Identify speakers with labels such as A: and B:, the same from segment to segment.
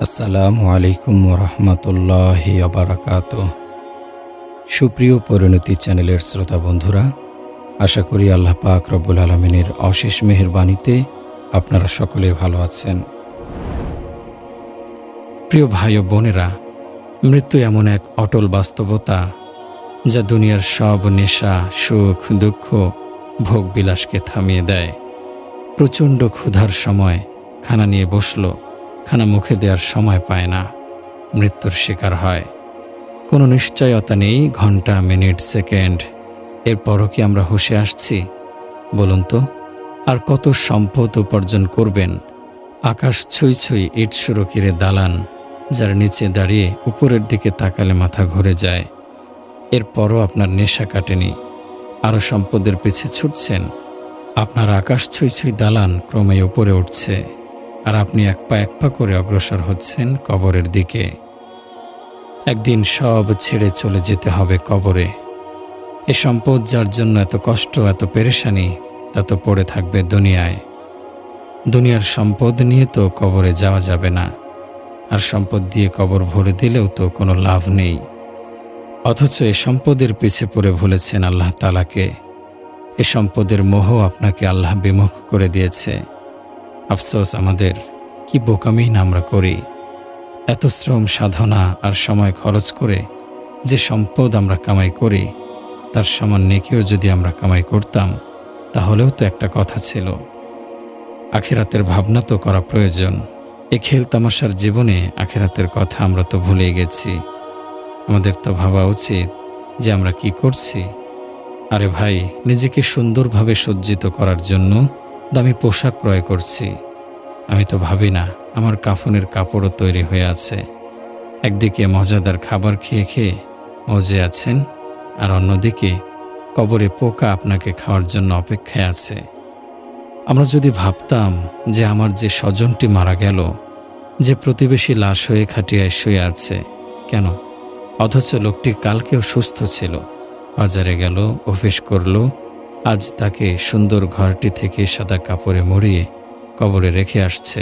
A: আসসালামু আলাইকুম ওরহমতুল্লাহি ওবারাকাতুহ। সুপ্রিয় পরিণতি চ্যানেলের শ্রোতা বন্ধুরা, আশা করি আল্লাহ পাক রব্বুল আলামিনের অশেষ মেহেরবানিতে আপনারা সকলে ভালো আছেন। প্রিয় ভাই ও বোনেরা, মৃত্যু এমন এক অটল বাস্তবতা যা দুনিয়ার সব নেশা, সুখ, দুঃখ, ভোগ বিলাসকে থামিয়ে দেয়। প্রচণ্ড ক্ষুধার সময় খানা নিয়ে বসলো, খানা মুখে দেওয়ার সময় পায় না, মৃত্যুর শিকার হয়। কোনো নিশ্চয়তা নেই ঘন্টা, মিনিট, সেকেন্ড, এরপরও কি আমরা হুঁশে আসছি? বলুন তো, আর কত সম্পদ উপার্জন করবেন? আকাশ ছুঁই ছুঁই ইট সুরকিরে দালান, যার নিচে দাঁড়িয়ে উপরের দিকে তাকালে মাথা ঘুরে যায়। এরপরও আপনার নেশা কাটেনি, আরও সম্পদের পিছে ছুটছেন। আপনার আকাশ ছুঁই ছুঁই দালান ক্রমে উপরে উঠছে, আর আপনি এক পা করে অগ্রসর হচ্ছেন কবরের দিকে। একদিন সব ছেড়ে চলে যেতে হবে কবরে। এ সম্পদ যার জন্য এত কষ্ট, এত পেরেশানি, তা তো পড়ে থাকবে দুনিয়ায়। দুনিয়ার সম্পদ নিয়ে তো কবরে যাওয়া যাবে না, আর সম্পদ দিয়ে কবর ভরে দিলেও তো কোনো লাভ নেই। অথচ এ সম্পদের পিছে পড়ে ভুলেছেন আল্লাহ তাআলাকে। এ সম্পদের মোহ আপনাকে আল্লাহ বিমুখ করে দিয়েছে। আফসোস আমাদের, কি বোকামি না আমরা করি। এত শ্রম, সাধনা আর সময় খরচ করে যে সম্পদ আমরা কামাই করি, তার সমান নেকিও যদি আমরা কামাই করতাম, তাহলেও তো একটা কথা ছিল। আখিরাতের ভাবনা তো করা প্রয়োজন। এ খেল তামাশার জীবনে আখিরাতের কথা আমরা তো ভুলেই গেছি। আমাদের তো ভাবা উচিত যে আমরা কি করছি। আরে ভাই, নিজেকে সুন্দরভাবে সজ্জিত করার জন্য দামি পোশাক ক্রয় করছি। আমি তো ভাবি না আমার কাফনের কাপড়ও তৈরি হয়ে আছে। একদিকে মজাদার খাবার খেয়ে খেয়ে মজে আছেন, আর অন্যদিকে কবরে পোকা আপনাকে খাওয়ার জন্য অপেক্ষায় আছে। আমরা যদি ভাবতাম যে আমার যে স্বজনটি মারা গেল, যে প্রতিবেশী লাশ হয়ে খাটিয়ায় শুয়ে আছে, কেন? অথচ লোকটি কালকেও সুস্থ ছিল, বাজারে গেল, অফিস করল, আজ তাকে সুন্দর ঘরটি থেকে সাদা কাপড়ে মুড়িয়ে কবরে রেখে আসছে।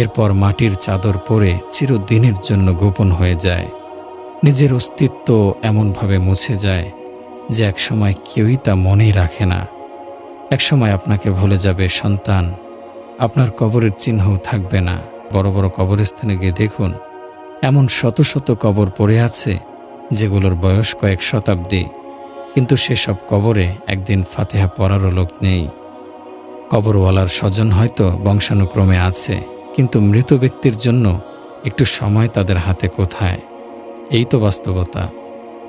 A: এরপর মাটির চাদর পরে চিরদিনের জন্য গোপন হয়ে যায়। নিজের অস্তিত্ব এমনভাবে মুছে যায় যে একসময় কেউই তা মনেই রাখে না। একসময় আপনাকে ভুলে যাবে সন্তান, আপনার কবরের চিহ্নও থাকবে না। বড় বড় কবরস্থানে গিয়ে দেখুন, এমন শত শত কবর পড়ে আছে যেগুলোর বয়স কয়েক শতাব্দী, কিন্তু সেসব কবরে একদিন ফাতিহা পড়ারও লোক নেই। কবরওয়ালার স্বজন হয়তো বংশানুক্রমে আছে, কিন্তু মৃত ব্যক্তির জন্য একটু সময় তাদের হাতে কোথায়? এই তো বাস্তবতা।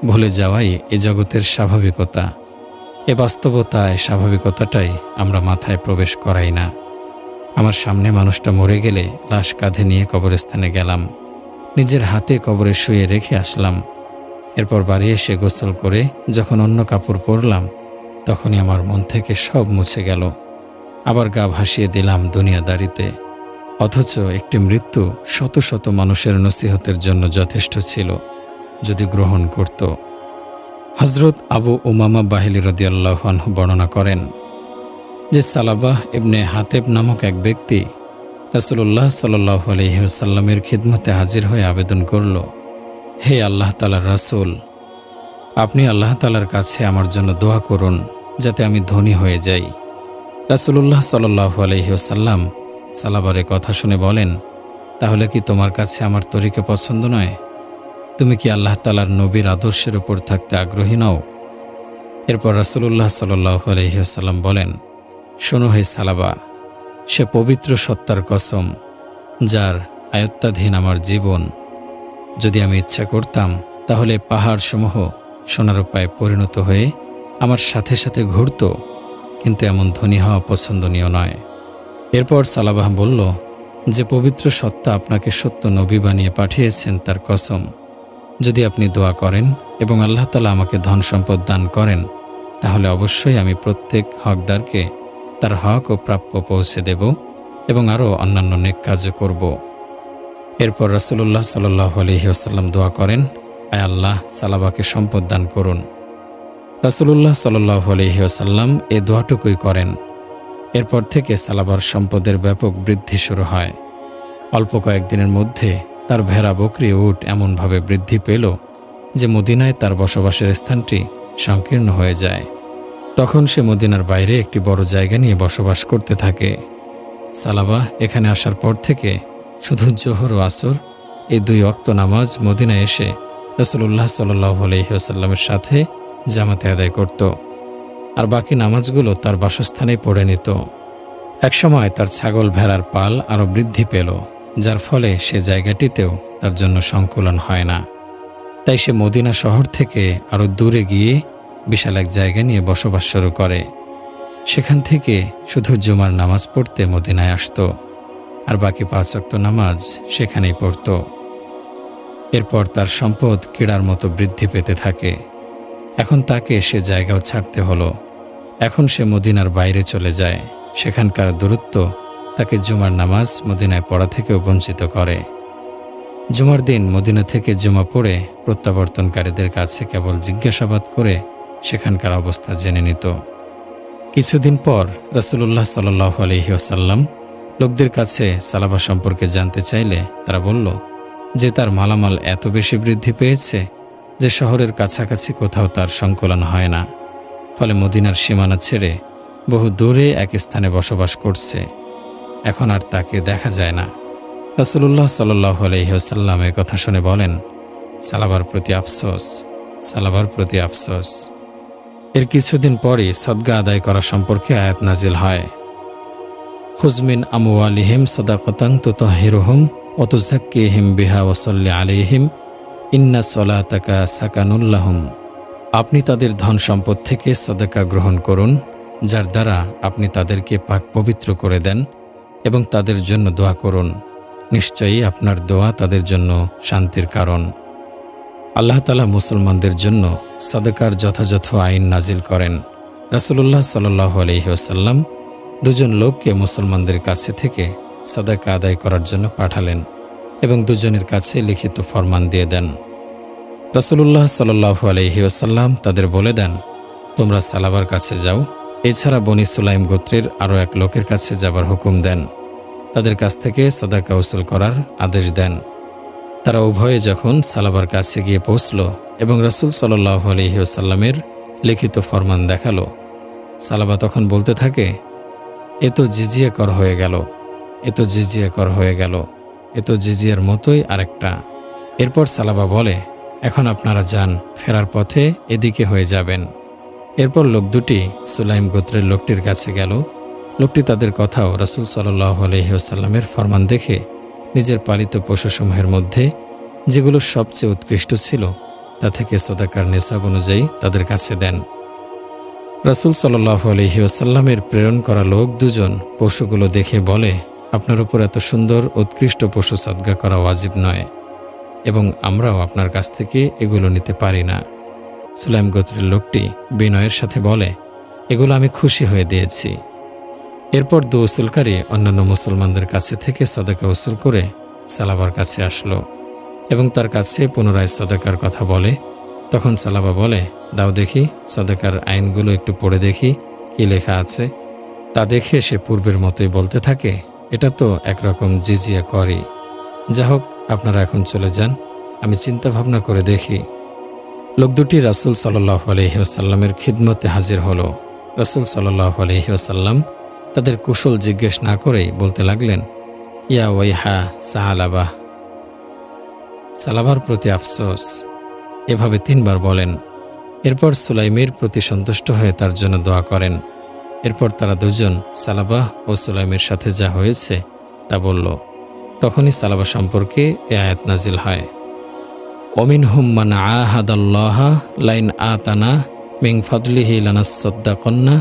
A: ভুলে যাওয়াই এ জগতের স্বাভাবিকতা। এ বাস্তবতায় স্বাভাবিকতাটাই আমরা মাথায় প্রবেশ করাই না। আমার সামনে মানুষটা মরে গেলে লাশ কাঁধে নিয়ে কবরস্থানে গেলাম, নিজের হাতে কবরে শুয়ে রেখে আসলাম। এরপর বাড়ি এসে গোসল করে যখন অন্য কাপড় পরলাম, তখনই আমার মন থেকে সব মুছে গেল। আবার গা ভাসিয়ে দিলাম দুনিয়াদারিতে। অথচ একটি মৃত্যু শত শত মানুষের নসিহতের জন্য যথেষ্ট ছিল, যদি গ্রহণ করত। হযরত আবু উমামা বাহিলী রাদিয়াল্লাহু আনহু বর্ণনা করেন যে সালাবাহ ইবনে হাতেব নামক এক ব্যক্তি রাসূলুল্লাহ সাল্লাল্লাহু আলাইহি ওয়াসাল্লামের খিদমতে হাজির হয়ে আবেদন করল, হে আল্লাহ তাআলার রাসূল, আপনি আল্লাহ তাআলার কাছে আমার জন্য দোয়া করুন যাতে আমি ধনী হয়ে যাই। রাসূলুল্লাহ সাল্লাল্লাহু আলাইহি ওয়াসাল্লাম সালাবারের কথা শুনে বলেন, তাহলে কি তোমার কাছে আমার তরিকা পছন্দ নয়? তুমি কি আল্লাহ তাআলার নবীর আদর্শের উপর থাকতে আগ্রহী নও? এরপর রাসূলুল্লাহ সাল্লাল্লাহু আলাইহি ওয়াসাল্লাম বলেন, শোনো হে সালাবা, সে পবিত্র সত্তার কসম যার আয়ত্তাধীন আমার জীবন, যদি আমি ইচ্ছা করতাম তাহলে পাহাড়সমূহ সোনার পায়ে পরিণত হয়ে আমার সাথে সাথে ঘুরত, কিন্তু এমন ধনী হওয়া পছন্দনীয় নয়। এরপর সালাবাহ বলল, যে পবিত্র সত্তা আপনাকে সত্য নবী বানিয়ে পাঠিয়েছেন তার কসম, যদি আপনি দোয়া করেন এবং আল্লাহ তাআলা আমাকে ধন সম্পদ দান করেন, তাহলে অবশ্যই আমি প্রত্যেক হকদারকে তার হক ও প্রাপ্য পৌঁছে দেব এবং আরও অন্যান্য নেক কাজও করব। এরপর রাসূলুল্লাহ সাল্লাল্লাহু আলাইহি ওয়াসাল্লাম দোয়া করেন, আয় আল্লাহ, সালাবাকে সম্পদ দান করুন। রাসূলুল্লাহ সাল্লাল্লাহু আলাইহি ওয়াসাল্লাম এই দোয়াটুকুই করেন। এরপর থেকে সালাবার সম্পদের ব্যাপক বৃদ্ধি শুরু হয়। অল্প কয়েকদিনের মধ্যে তার ভেড়া বকরি উট এমনভাবে বৃদ্ধি পেল যে মদিনায় তার বসবাসের স্থানটি সংকীর্ণ হয়ে যায়। তখন সে মদিনার বাইরে একটি বড় জায়গা নিয়ে বসবাস করতে থাকে। সালাবা এখানে আসার পর থেকে শুধু জোহর ও আসর এই 2 ওয়াক্ত নামাজ মদিনায় এসে রাসূলুল্লাহ সাল্লাল্লাহু আলাইহি ওয়াসাল্লামের সাথে জামাতে আদায় করত, আর বাকি নামাজগুলো তার বাসস্থানেই পড়ে নিত। একসময় তার ছাগল ভেড়ার পাল আরও বৃদ্ধি পেল, যার ফলে সে জায়গাটিতেও তার জন্য সংকুলন হয় না। তাই সে মদিনা শহর থেকে আরও দূরে গিয়ে বিশাল এক জায়গা নিয়ে বসবাস শুরু করে। সেখান থেকে শুধু জুমার নামাজ পড়তে মদিনায় আসত, আর বাকি 5 ওয়াক্ত নামাজ সেখানেই পড়ত। এরপর তার সম্পদ ক্রীড়ার মতো বৃদ্ধি পেতে থাকে। এখন তাকে সে জায়গাও ছাড়তে হলো। এখন সে মদিনার বাইরে চলে যায়। সেখানকার দূরত্ব তাকে জুমার নামাজ মদিনায় পড়া থেকেও বঞ্চিত করে। জুমার দিন মদিনা থেকে জুমা পড়ে প্রত্যাবর্তনকারীদের কাছে কেবল জিজ্ঞাসাবাদ করে সেখানকার অবস্থা জেনে নিত। কিছুদিন পর রাসূলুল্লাহ সাল্লাল্লাহু আলাইহি ওয়াসাল্লাম লোকদের কাছে সালাবা সম্পর্কে জানতে চাইলে তারা বলল যে তার মালামাল এত বেশি বৃদ্ধি পেয়েছে যে শহরের কাছাকাছি কোথাও তার সংকলন হয় না। ফলে মদিনার সীমানা ছেড়ে বহু দূরে এক স্থানে বসবাস করছে। এখন আর তাকে দেখা যায় না। রাসূলুল্লাহ সাল্লাল্লাহু আলাইহি ওয়াসাল্লাম এ কথা শুনে বলেন, সালাবার প্রতি আফসোস, সালাবার প্রতি আফসোস। এর কিছুদিন পরই সদকা আদায় করা সম্পর্কে আয়াত নাজিল হয়। খুজমিন আমওয়ালিহিম সাদাকাতান তুতাহহিরুহুম ওয়া তুযাক্কিহিম বিহা ওয়া সাল্লি আলাইহিম ইন্না সলাতাকা সাকানুল লাহুম। আপনি তাদের ধন সম্পদ থেকে সদকা গ্রহণ করুন, যার দ্বারা আপনি তাদেরকে পাক পবিত্র করে দেন, এবং তাদের জন্য দোয়া করুন। নিশ্চয়ই আপনার দোয়া তাদের জন্য শান্তির কারণ। আল্লাহ তাআলা মুসলমানদের জন্য সাদকার যথাযথ আইন নাজিল করেন। রাসূলুল্লাহ সাল্লাল্লাহু আলাইহি ওয়াসাল্লাম 2 লোককে মুসলমানদের কাছে থেকে সাদাকা আদায় করার জন্য পাঠালেন এবং 2জনের কাছে লিখিত ফরমান দিয়ে দেন। রাসূলুল্লাহ সাল্লাল্লাহু আলাইহি ওয়াসাল্লাম তাদের বলে দেন, তোমরা সালাবার কাছে যাও। এছাড়া বনি সুলাইম গোত্রের আরও 1 লোকের কাছে যাবার হুকুম দেন। তাদের কাছ থেকে সাদাকা উসুল করার আদেশ দেন। তারা উভয়ে যখন সালাবার কাছে গিয়ে পৌঁছল এবং রাসূল সাল্লাল্লাহু আলাইহি ওয়াসাল্লামের লিখিত ফরমান দেখালো, সালাবা তখন বলতে থাকে, এ তো জিজিয়া কর হয়ে গেল, এ তো জিজিয়া কর হয়ে গেল, এ তো জিজিয়ার মতোই আরেকটা। এরপর সালাবা বলে, এখন আপনারা যান, ফেরার পথে এদিকে হয়ে যাবেন। এরপর লোক দুটি সুলাইম গোত্রের লোকটির কাছে গেল। লোকটি তাদের কথাও রাসূল সাল্লাল্লাহু আলাইহি ওয়াসাল্লামের ফরমান দেখে নিজের পালিত পশুসমূহের মধ্যে যেগুলো সবচেয়ে উৎকৃষ্ট ছিল তা থেকে সদাকার নেসাব অনুযায়ী তাদের কাছে দেন। রাসূল সাল্লাল্লাহু আলাইহি ওয়াসাল্লামের প্রেরণ করা লোক 2জন পশুগুলো দেখে বলে, আপনার উপর এত সুন্দর উৎকৃষ্ট পশু সদকা করা ওয়াজিব নয়, এবং আমরাও আপনার কাছ থেকে এগুলো নিতে পারি না। সুলাইম গোত্রের লোকটি বিনয়ের সাথে বলে, এগুলো আমি খুশি হয়ে দিয়েছি। এরপর উসুলকারী অন্যান্য মুসলমানদের কাছে থেকে সদকা উসুল করে সালাবার কাছে আসলো এবং তার কাছে পুনরায় সদকার কথা বলে। তখন সালাবা বলে, দাও দেখি, সদকার আইনগুলো একটু পড়ে দেখি কি লেখা আছে। তা দেখে সে পূর্বের মতোই বলতে থাকে, এটা তো একরকম জিজিয়া করই। যা হোক, আপনারা এখন চলে যান, আমি চিন্তা ভাবনা করে দেখি। লোক দুটি রাসূল সাল্লাল্লাহু আলাইহি ওয়াসাল্লামের খিদমতে হাজির হলো। রাসূল সাল্লাল্লাহু আলাইহি ওয়াসাল্লাম তাদের কুশল জিজ্ঞেস না করেই বলতে লাগলেন, ইয়া ওয়াইহা সালাবা, সালাবার প্রতি আফসোস। এভাবে 3 বার বলেন। এরপর সুলাইমের প্রতি সন্তুষ্ট হয়ে তার জন্য দোয়া করেন। এরপর তারা 2জন সালাবা ও সুলাইমের সাথে যা হয়েছে তা বলল। তখনই সালাবা সম্পর্কে এ আয়াত নাজিল হয়, ওমিনহুম মান আহাদাল্লাহা লাইন আতানা মিন ফাদলিহি লানাসসাদ্দাকান্না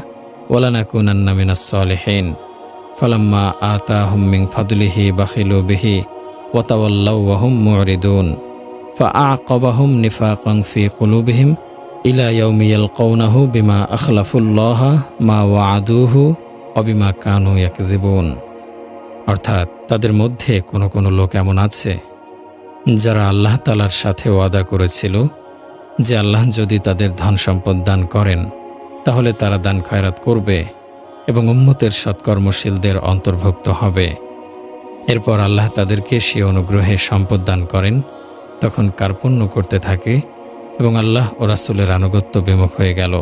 A: ওয়া লানাকুনান্না মিনাস সালিহিন ফালাম্মা আতাহুম মিন ফাদলিহি বাখিলু বিহি ওয়া তাওয়াল্লাউ ওয়া হুম মুরিদুন ফাআকাবাহুম নিফাকান ফি কুলুবিহিম ইলা ইয়াউমি ইয়ালকাউনাহু বিমা আখলাফুল্লাহা মা ওয়াআদুহু ওয়া বিমা কানু ইয়াকযিবুন। অর্থাৎ তাদের মধ্যে কোনো কোনো লোক এমন আছে যারা আল্লাহ তাআলার সাথে ওয়াদা করেছিল যে আল্লাহ যদি তাদের ধন সম্পদ দান করেন তাহলে তারা দান খয়রাত করবে এবং উম্মতের সৎকর্মশীলদের অন্তর্ভুক্ত হবে। এরপর আল্লাহ তাদেরকে সে অনুগ্রহে সম্পদ দান করেন, তখন কার্পণ্য করতে থাকে এবং আল্লাহ ও রাসূলের আনুগত্য বিমুখ হয়ে গেল।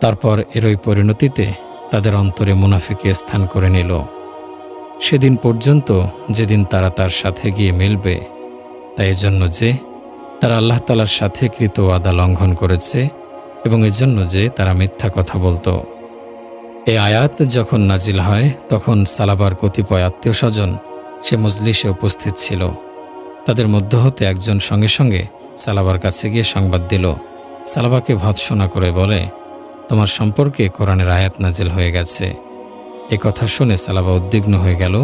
A: তারপর এরই পরিণতিতে তাদের অন্তরে মুনাফিকি স্থান করে নিল, সেদিন পর্যন্ত যেদিন তারা তার সাথে গিয়ে মিলবে। তাই এজন্য যে তারা আল্লাহ তাআলার সাথে কৃত ওয়াদা লঙ্ঘন করেছে এবং এজন্য যে তারা মিথ্যা কথা বলতো। এই আয়াত যখন নাজিল হয় তখন সালাবার কতিপয় আত্মীয় স্বজন সে মজলিসে উপস্থিত ছিল। তাদের মধ্য হতে একজন সঙ্গে সঙ্গে সালাবার কাছে গিয়ে সংবাদ দিল। সালাবাকে ভৎসনা করে বলে, তোমার সম্পর্কে কোরআনের আয়াত নাজিল হয়ে গেছে। এ কথা শুনে সালাবা উদ্বিগ্ন হয়ে গেল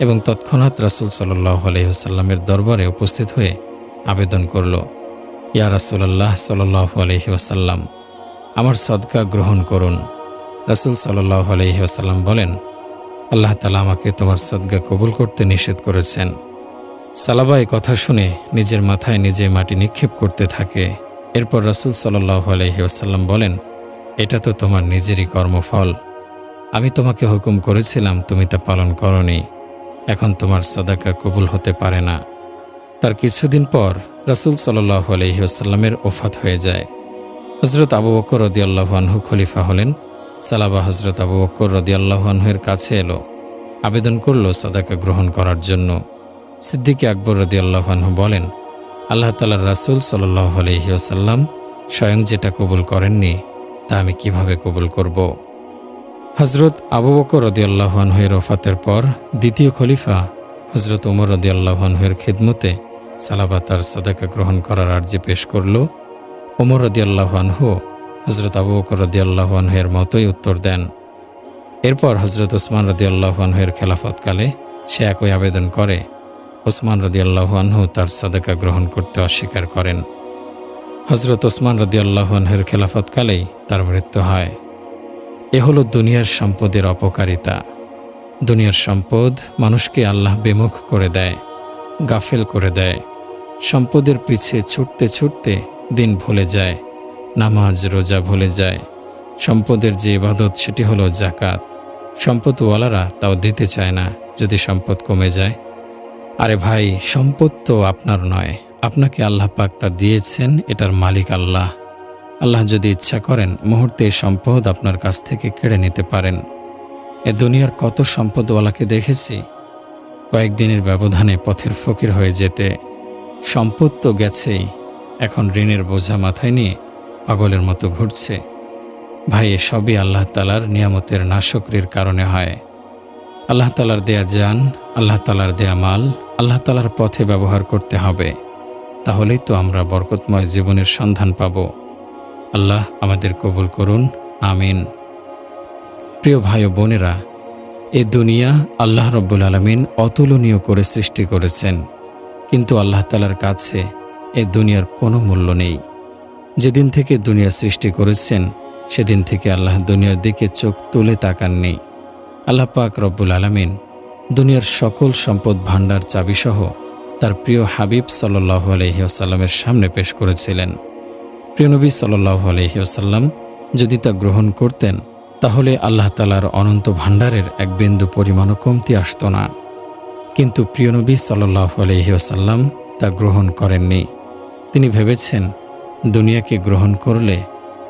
A: এবং তৎক্ষণাৎ রাসূল সাল্লাল্লাহু আলাইহি ওয়াসাল্লামের দরবারে উপস্থিত হয়ে আবেদন করল, ইয়া রাসূলুল্লাহ সাল্লাল্লাহু আলাইহি ওয়াসাল্লাম, আমার সদকা গ্রহণ করুন। রাসূল সাল্লাল্লাহু আলাইহি ওয়াসাল্লাম বলেন, আল্লাহ তাআলা আমাকে তোমার সদকা কবুল করতে নিষেধ করেছেন। সালাবা এই কথা শুনে নিজের মাথায় নিজে মাটি নিক্ষেপ করতে থাকে। এরপর রাসূল সাল্লাল্লাহু আলাইহি ওয়াসাল্লাম বলেন, এটা তো তোমার নিজেরই কর্মফল। আমি তোমাকে হুকুম করেছিলাম, তুমি তা পালন করনি। এখন তোমার সাদাকা কবুল হতে পারে না। তার কিছুদিন পর রাসূল সাল্লাল্লাহু আলাইহি ওয়াসাল্লামের ওফাত হয়ে যায়। হযরত আবু বকর রাদিয়াল্লাহু আনহু খলিফা হলেন। সালাবা হযরত আবু বকর রাদিয়াল্লাহু আনহুর কাছে এলো, আবেদন করল সাদাকা গ্রহণ করার জন্য। সিদ্দিক আকবর রাদিয়াল্লাহু আনহু বলেন, আল্লাহ তাআলার রাসূল সাল্লাল্লাহু আলাইহি ওয়াসাল্লাম স্বয়ং যেটা কবুল করেননি তা আমি কিভাবে কবুল করব। হযরত আবু বকর রাদিয়াল্লাহু আনহুর ওফাতের পর দ্বিতীয় খলিফা হযরত ওমর রাদিয়াল্লাহু আনহুর খিদমতে সালাবা তার সাদাকা গ্রহণ করার আর্জি পেশ করল। ওমর রাদিয়াল্লাহু আনহু হযরত আবু বকর রাদিয়াল্লাহু আনহুর মতোই উত্তর দেন। এরপর হযরত ওসমান রাদিয়াল্লাহু আনহুর খেলাফতকালে সে একই আবেদন করে। ওসমান রাদিয়াল্লাহু আনহু তার সাদাকা গ্রহণ করতে অস্বীকার করেন। হযরত ওসমান রাদিয়াল্লাহু আনহুর খেলাফতকালেই তার মৃত্যু হয়। এ হলো দুনিয়ার সম্পদের অপকারিতা। দুনিয়ার সম্পদ মানুষকে আল্লাহ বিমুখ করে দেয়, গাফেল করে দেয়। সম্পদের পিছে ছুটতে ছুটতে দিন ভুলে যায়, নামাজ রোজা ভুলে যায়। সম্পদের যে ইবাদত সেটি হলো যাকাত। সম্পদওয়ালারা তাও দিতে চায় না যদি সম্পদ কমে যায়। আরে ভাই, সম্পদ তো আপনার নয়, আপনাকে আল্লাহ পাক তা দিয়েছেন, এটার মালিক আল্লাহ। আল্লাহ যদি ইচ্ছা করেন মুহূর্তে সম্পদ আপনার কাছ থেকে কেড়ে নিতে পারেন। এ দুনিয়ার কত সম্পদওয়ালাকে দেখেছি কয়েকদিনের ব্যবধানে পথের ফকির হয়ে যেতে। সম্পদ তো গেছেই, এখন ঋণের বোঝা মাথায় নিয়ে পাগলের মতো ঘুরছে। ভাই, এসবই আল্লাহ তাআলার নিয়ামতের নাশকরির কারণে হয়। আল্লাহ তাআলার দেয়া জান, আল্লাহ তাআলার দেয়া মাল আল্লাহ তাআলার পথে ব্যবহার করতে হবে, তাহলেই তো আমরা বরকতময় জীবনের সন্ধান পাব। আল্লাহ আমাদের কবুল করুন, আমিন। প্রিয় ভাই ও বোনেরা, এই দুনিয়া আল্লাহ রব্বুল আলামিন অতুলনীয় করে সৃষ্টি করেছেন, কিন্তু আল্লাহ তাআলার কাছে এই দুনিয়ার কোনো মূল্য নেই। যেদিন থেকে দুনিয়া সৃষ্টি করেছেন সেদিন থেকে আল্লাহ দুনিয়ার দিকে চোখ তুলে তাকাননি। আল্লাহ পাক রব্বুল আলামিন দুনিয়ার সকল সম্পদ ভাণ্ডার চাবিসহ তার প্রিয় হাবিব সাল্লাল্লাহু আলাইহি ওয়াসাল্লামের সামনে পেশ করেছিলেন। প্রিয় নবী সাল্লাল্লাহু আলাইহি ওয়াসাল্লাম যদি তা গ্রহণ করতেন তাহলে আল্লাহ তাআলার অনন্ত ভাণ্ডারের এক বিন্দু পরিমাণও কমতি আসত না। কিন্তু প্রিয় নবী সাল্লাল্লাহু আলাইহি ওয়াসাল্লাম তা গ্রহণ করেননি। তিনি ভেবেছেন দুনিয়াকে গ্রহণ করলে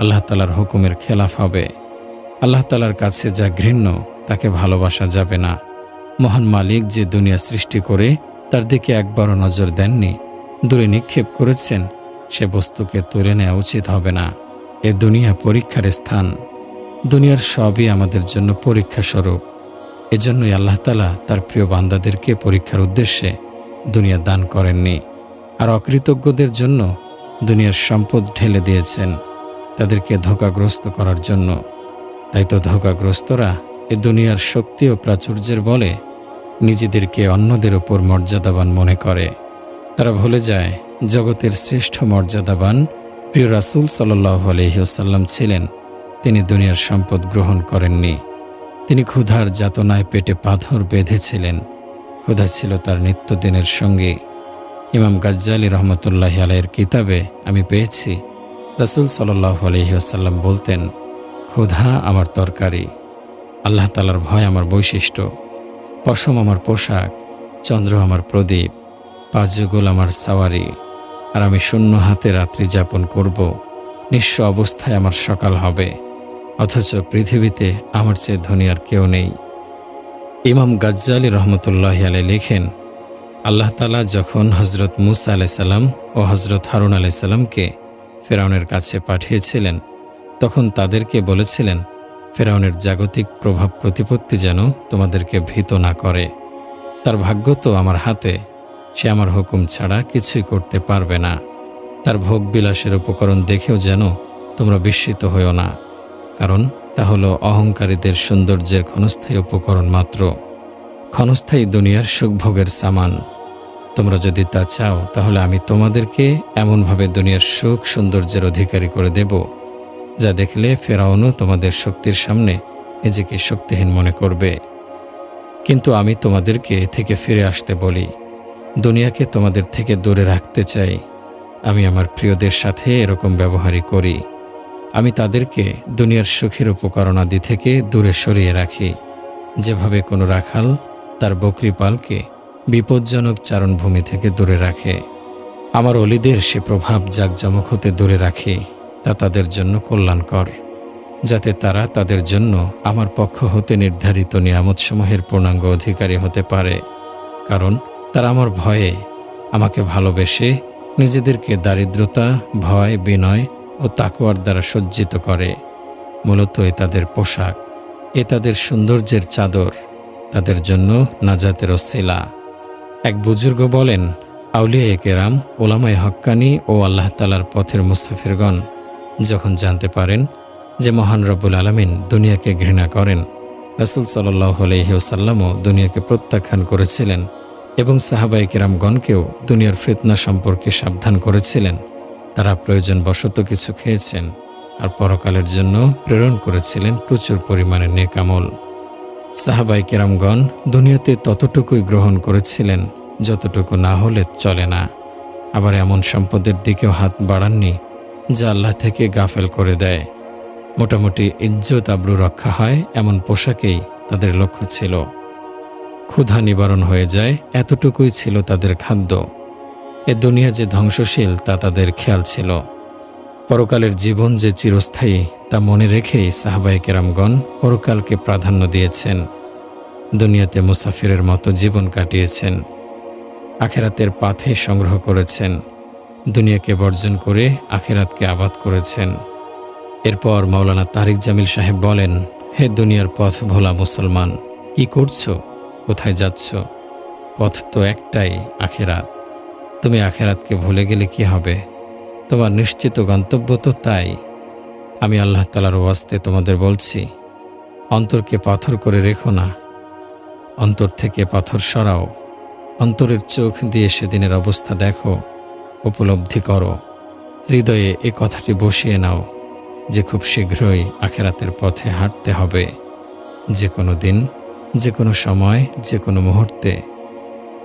A: আল্লাহ তাআলার হুকুমের খেলাফ হবে। আল্লাহ তাআলার কাছে যা ঘৃণ্য তাকে ভালোবাসা যাবে না। মহান মালিক যে দুনিয়া সৃষ্টি করে তার দিকে একবারও নজর দেননি, দূরে নিক্ষেপ করেছেন, সে বস্তুকে তুলে নেওয়া উচিত হবে না। এ দুনিয়া পরীক্ষার স্থান। দুনিয়ার সবই আমাদের জন্য পরীক্ষা স্বরূপ। এজন্যই আল্লাহ তাআলা তার প্রিয় বান্দাদেরকে পরীক্ষার উদ্দেশ্যে দুনিয়া দান করেননি। আর অকৃতজ্ঞদের জন্য দুনিয়ার সম্পদ ঢেলে দিয়েছেন, তাদেরকে ধোঁকাগ্রস্ত করার জন্য। তাই তো ধোঁকাগ্রস্তরা এ দুনিয়ার শক্তি ও প্রাচুর্যের বলে নিজেদেরকে অন্যদের ওপর মর্যাদাবান মনে করে। তারা ভুলে যায় জগতের শ্রেষ্ঠ মর্যাদাবান প্রিয় রাসূল সাল্লাল্লাহু আলাইহি ওয়াসাল্লাম ছিলেন। তিনি দুনিয়ার সম্পদ গ্রহণ করেননি। তিনি ক্ষুধার যাতনায় পেটে পাথর বেঁধেছিলেন। ক্ষুধা ছিল তার নিত্যদিনের সঙ্গী। ইমাম গাজ্জালী রহমতুল্লাহি আলাইহির কিতাবে আমি পেয়েছি রাসূল সাল্লাল্লাহু আলাইহি ওয়াসাল্লাম বলতেন, ক্ষুধা আমার তরকারি, আল্লাহ তাআলার ভয় আমার বৈশিষ্ট্য, পশম আমার পোশাক, চন্দ্র আমার প্রদীপ, 5 যুগল আমার সাওয়ারি, আর আমি শূন্য হাতে রাত্রি যাপন করব। নিঃস্ব অবস্থায় আমার সকাল হবে, অথচ পৃথিবীতে আমার চেয়ে ধনী আর কেউ নেই। ইমাম গাজ্জালি রহমতুল্লাহি আলাইহি লেখেন, আল্লাহ তাআলা যখন হযরত মূসা আলাইহিস সালাম ও হযরত হারুন আলাইহিস সালামকে ফেরাউনের কাছে পাঠিয়েছিলেন, তখন তাদেরকে বলেছিলেন, ফেরাউনের জাগতিক প্রভাব প্রতিপত্তি যেন তোমাদেরকে ভীত না করে। তার ভাগ্য তো আমার হাতে, সে আমার হুকুম ছাড়া কিছুই করতে পারবে না। তার ভোগবিলাসের উপকরণ দেখেও যেন তোমরা বিস্মিত হইও না, কারণ তা হলো অহংকারীদের সৌন্দর্যের ক্ষণস্থায়ী উপকরণ মাত্র, ক্ষণস্থায়ী দুনিয়ার সুখভোগের সামান। তোমরা যদি তা চাও, তাহলে আমি তোমাদেরকে এমনভাবে দুনিয়ার সুখ সৌন্দর্যের অধিকারী করে দেব, যা দেখলে ফেরাউনও তোমাদের শক্তির সামনে নিজেকে শক্তিহীন মনে করবে। কিন্তু আমি তোমাদেরকে এ থেকে ফিরে আসতে বলি, দুনিয়াকে তোমাদের থেকে দূরে রাখতে চাই। আমি আমার প্রিয়দের সাথে এরকম ব্যবহারই করি। আমি তাদেরকে দুনিয়ার সুখের উপকরণাদি থেকে দূরে সরিয়ে রাখি, যেভাবে কোনো রাখাল তার বকরি পালকে বিপজ্জনক চারণভূমি থেকে দূরে রাখে। আমার অলিদের সে প্রভাব জাঁকজমক হতে দূরে রাখি, তা তাদের জন্য কল্যাণকর, যাতে তারা তাদের জন্য আমার পক্ষ হতে নির্ধারিত নিয়ামতসমূহের পূর্ণাঙ্গ অধিকারী হতে পারে। কারণ তারা আমার ভয়ে, আমাকে ভালোবেসে নিজেদেরকে দারিদ্রতা, ভয়, বিনয় ও তাকওয়ার দ্বারা সজ্জিত করে। মূলত এ তাদের পোশাক, এ তাদের সৌন্দর্যের চাদর, তাদের জন্য নাজাতের ওসিলা। এক বুজুর্গ বলেন, আউলিয়ায়ে কেরাম, ওলামায়ে হক্কানি ও আল্লাহ তাআলার পথের মুসাফিরগণ যখন জানতে পারেন যে মহান রব্বুল আলামিন দুনিয়াকে ঘৃণা করেন, রাসূল সাল্লাল্লাহু আলাইহি ওয়াসাল্লামও দুনিয়াকে প্রত্যাখ্যান করেছিলেন এবং সাহাবায়ে কেরামগণকেও দুনিয়ার ফিতনা সম্পর্কে সাবধান করেছিলেন, তারা প্রয়োজনবশত কিছু খেয়েছেন আর পরকালের জন্য প্রেরণ করেছিলেন প্রচুর পরিমাণে নেক আমল। সাহাবায়ে কেরামগণ দুনিয়াতে ততটুকুই গ্রহণ করেছিলেন যতটুকু না হলে চলে না। আবার এমন সম্পদের দিকেও হাত বাড়াননি যা আল্লাহ থেকে গাফেল করে দেয়। মোটামুটি ইজ্জত আবরু রক্ষা হয় এমন পোশাকেই তাদের লক্ষ্য ছিল। ক্ষুধা নিবারণ হয়ে যায় এতটুকুই ছিল তাদের খাদ্য। এ দুনিয়া যে ধ্বংসশীল তা তাদের খেয়াল ছিল। পরকালের জীবন যে চিরস্থায়ী তা মনে রেখেই সাহাবায়ে কেরামগণ পরকালকে প্রাধান্য দিয়েছেন। দুনিয়াতে মুসাফিরের মতো জীবন কাটিয়েছেন, আখেরাতের পাথে সংগ্রহ করেছেন, দুনিয়াকে বর্জন করে আখেরাতকে আবাদ করেছেন। এরপর মাওলানা তারিক জামিল সাহেব বলেন, হে দুনিয়ার পথ ভোলা মুসলমান, কি করছো, কোথায় যাচ্ছ? পথ তো একটাই, আখেরাত। তুমি আখেরাতকে ভুলে গেলে কি হবে? তোমার নিশ্চিত গন্তব্য তো তাই। আমি আল্লাহ তাআলার ওয়াস্তে তোমাদের বলছি, অন্তরকে পাথর করে রেখো না, অন্তর থেকে পাথর সরাও। অন্তরের চোখ দিয়ে সেদিনের অবস্থা দেখো, উপলব্ধি করো। হৃদয়ে এ কথাটি বসিয়ে নাও যে খুব শীঘ্রই আখেরাতের পথে হাঁটতে হবে, যে কোনো দিন, যে কোনো সময়, যে কোনো মুহূর্তে।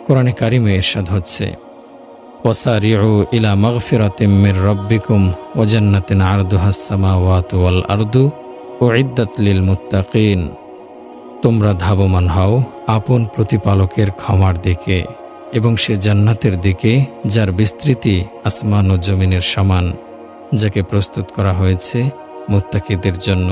A: কোরআনে কারিমে ইরশাদ হচ্ছে, ওয়াসারিউ ইলা মাগফিরাতিম মির রাব্বিকুম ওয়া জান্নাতিন আরদুহাস সামাওয়াতু ওয়াল আরদু উইদ্দাত লিল মুত্তাকিন। তোমরা ধাবমান হও আপন প্রতিপালকের ক্ষমার দিকে এবং সে জান্নাতের দিকে যার বিস্তৃতি আসমান ও জমিনের সমান, যাকে প্রস্তুত করা হয়েছে মুত্তাকিদের জন্য।